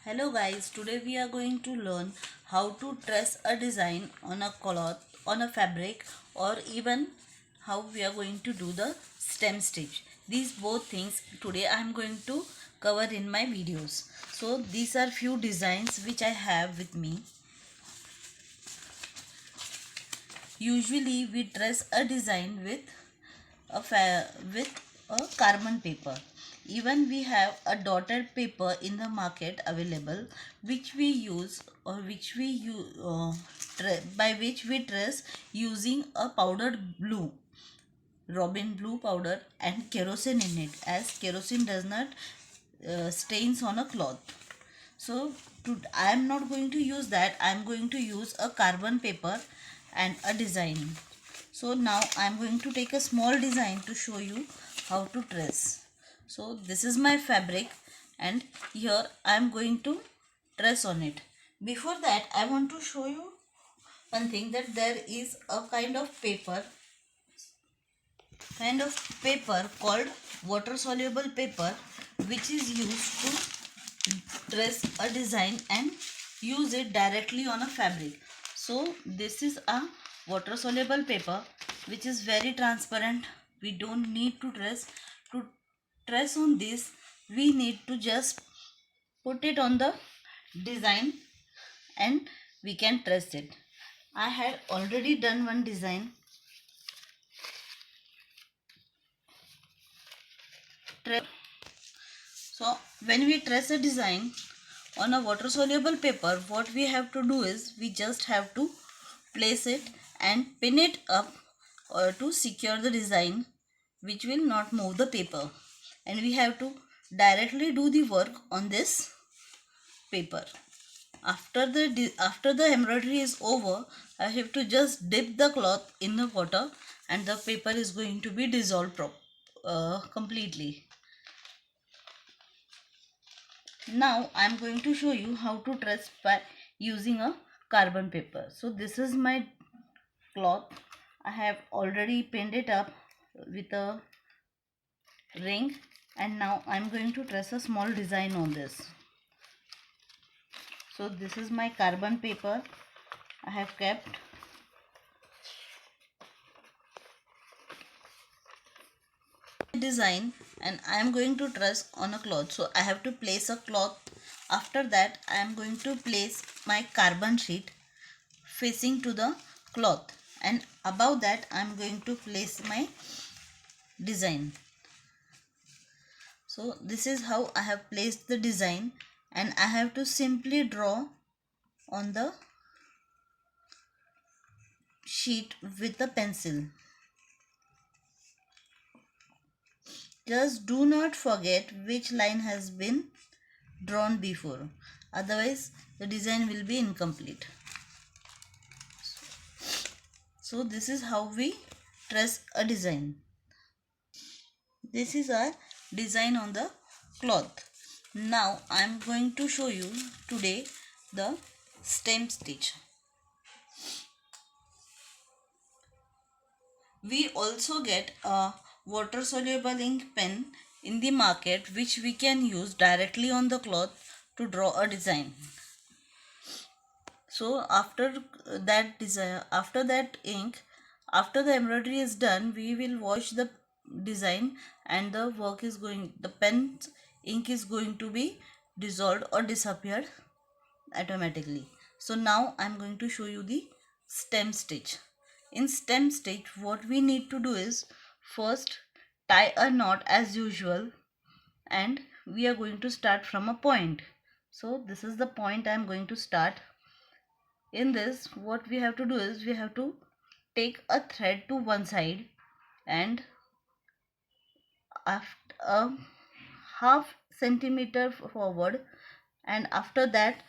Hello guys, today we are going to learn how to trace a design on a cloth, on a fabric, or even how we are going to do the stem stitch. These both things today I am going to cover in my videos. So these are few designs which I have with me. Usually we trace a design with a carbon paper. Even we have a dotted paper in the market available, which we use or which we use by which we trace using a powdered blue, robin blue powder, and kerosene in it, as kerosene does not stains on a cloth. So I am not going to use that. I am going to use a carbon paper and a design. So now I am going to take a small design to show you how to trace. So this is my fabric and here I am going to trace on it. Before that I want to show you one thing, that there is a kind of paper called water soluble paper, which is used to trace a design and use it directly on a fabric. So this is a water soluble paper which is very transparent. We don't need to trace on this. We need to just put it on the design and we can trace it. I had already done one design. So when we trace a design on a water soluble paper, what we have to do is we just have to place it and pin it up or to secure the design, which will not move the paper, and we have to directly do the work on this paper. After the embroidery is over, I have to just dip the cloth in the water and the paper is going to be dissolved completely. Now I am going to show you how to trace by using a carbon paper. So this is my cloth. I have already pinned it up with a ring, and now I am going to trace a small design on this. So this is my carbon paper I have kept. Design, and I am going to trace on a cloth. So I have to place a cloth. After that I am going to place my carbon sheet facing to the cloth, and above that I am going to place my design. So this is how I have placed the design, and I have to simply draw on the sheet with a pencil. Just do not forget which line has been drawn before, otherwise the design will be incomplete. So this is how we trace a design. This is our design on the cloth. Now I am going to show you today the stem stitch. We also get a water soluble ink pen in the market, which we can use directly on the cloth to draw a design. So after that design, after that ink, after the embroidery is done, we will wash the design, and the pen ink is going to be dissolved or disappeared automatically. So now I am going to show you the stem stitch. In stem stitch, what we need to do is first tie a knot as usual, and we are going to start from a point. So this is the point I am going to start. In this, what we have to do is we have to take a thread to one side, and after a half centimeter forward, and after that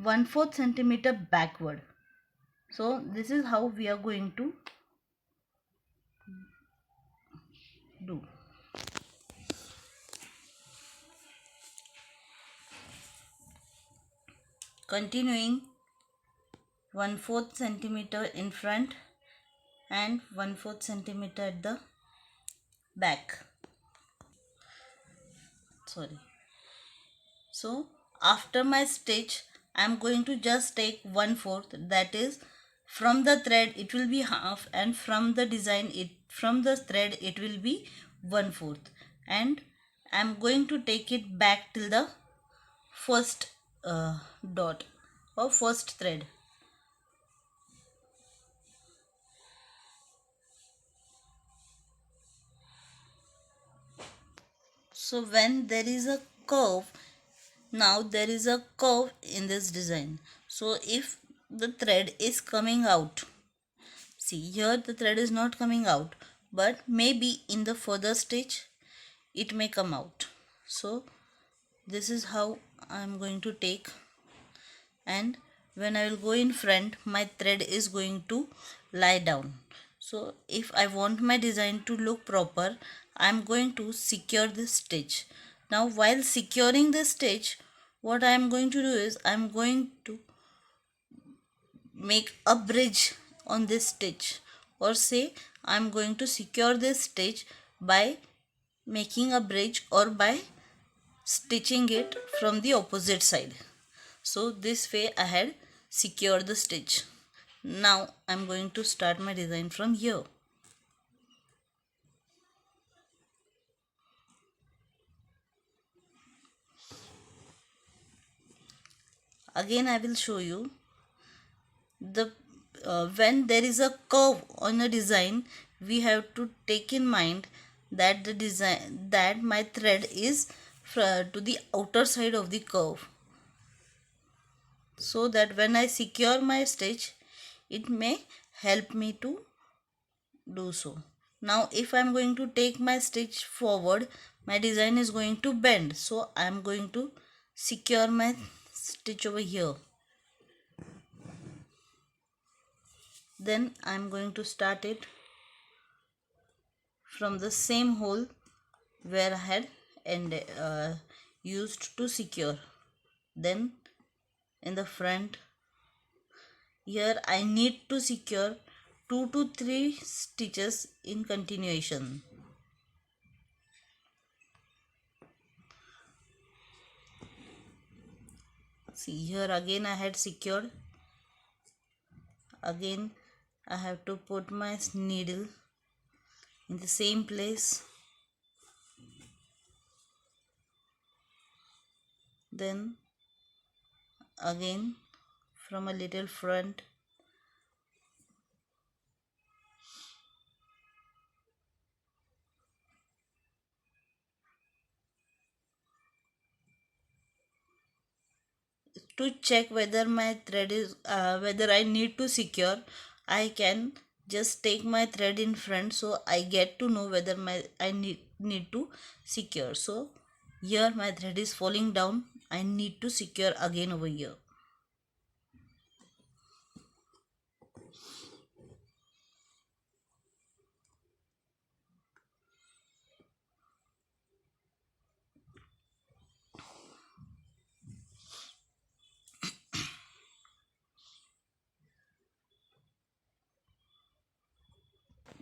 1/4 centimeter backward. So this is how we are going to do. Continuing 1/4 centimeter in front and 1/4 centimeter at the back. Sorry. So after my stitch I'm going to just take 1/4, that is from the thread it will be half, and from the design it from the thread it will be 1/4, and I'm going to take it back till the first dot or first thread. So when there is a curve, now there is a curve in this design. So if the thread is coming out, see here the thread is not coming out, but maybe in the further stitch it may come out. So this is how I am going to take, and when I will go in front my thread is going to lie down. So if I want my design to look proper, I am going to secure this stitch. Now while securing this stitch, what I am going to do is I am going to make a bridge on this stitch, or say I am going to secure this stitch by making a bridge or by stitching it from the opposite side. So this way I had secured the stitch. Now I'm going to start my design from here. Again I will show you the when there is a curve on a design, we have to take in mind that the design that my thread is to the outer side of the curve, so that when I secure my stitch it may help me to do so. Now if I am going to take my stitch forward, my design is going to bend, so I am going to secure my stitch over here. Then I am going to start it from the same hole where I had used to secure. Then in the front here I need to secure 2 to 3 stitches in continuation. See here again I had secured. Again I have to put my needle in the same place. Then again from a little front, to check whether my thread is whether I need to secure, I can just take my thread in front, so I get to know whether I need to secure. So here my thread is falling down, I need to secure again over here.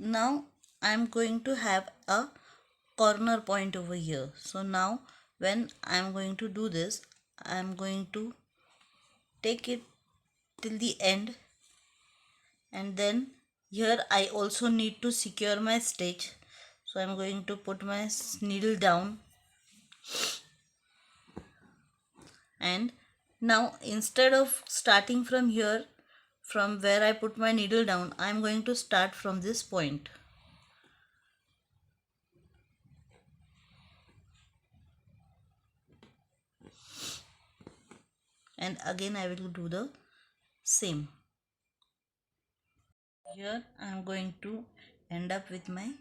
Now I am going to have a corner point over here. So now when I am going to do this, I am going to take it till the end, and then here I also need to secure my stitch. So I'm going to put my needle down, and now instead of starting from here, from where I put my needle down, I'm going to start from this point. And again I will do the same. Here I am going to end up with my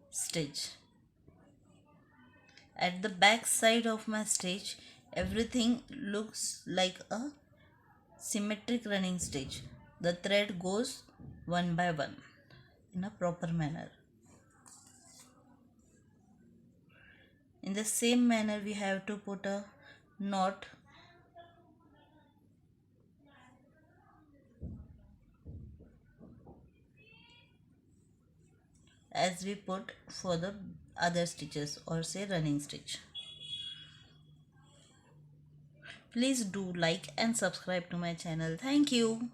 stitch. At the back side of my stitch, everything looks like a symmetric running stitch. The thread goes one by one in a proper manner. In the same manner, we have to put a knot as we put for the other stitches, or say running stitch. Please do like and subscribe to my channel. Thank you.